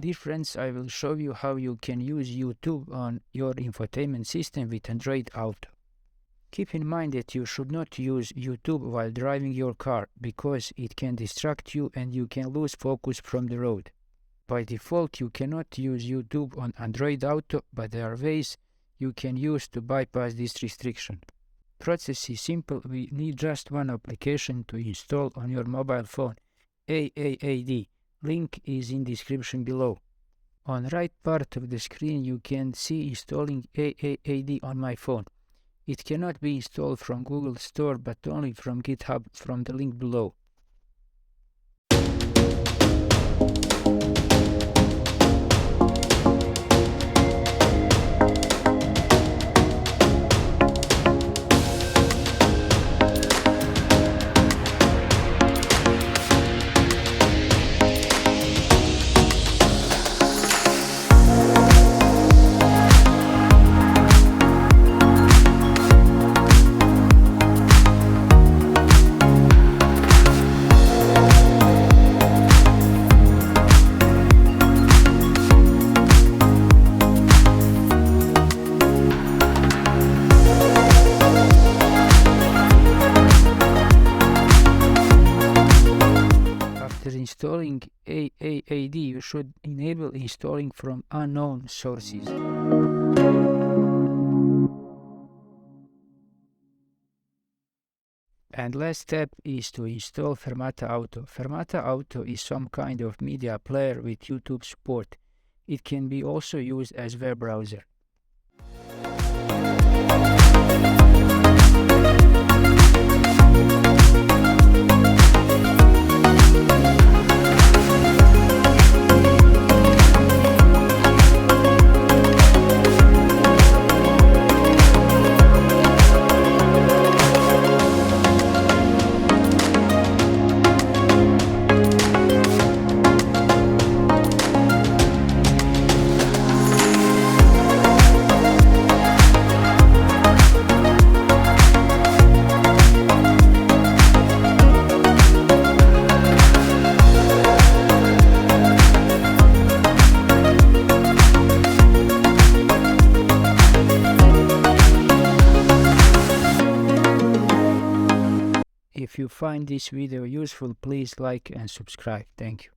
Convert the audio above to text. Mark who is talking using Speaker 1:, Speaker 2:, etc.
Speaker 1: difference, I will show you how you can use YouTube on your infotainment system with Android Auto. Keep in mind that you should not use YouTube while driving your car, because it can distract you and you can lose focus from the road. By default, you cannot use YouTube on Android Auto, but there are ways you can use to bypass this restriction. Process is simple. We need just one application to install on your mobile phone, AAAD. Link is in description below. On right part of the screen you can see installing AAAD on my phone. It cannot be installed from Google Store but only from GitHub from the link below. After installing AAAD, you should enable installing from unknown sources. And last step is to install Fermata Auto. Fermata Auto is some kind of media player with YouTube support. It can be also used as web browser. If you find this video useful, please like and subscribe. Thank you.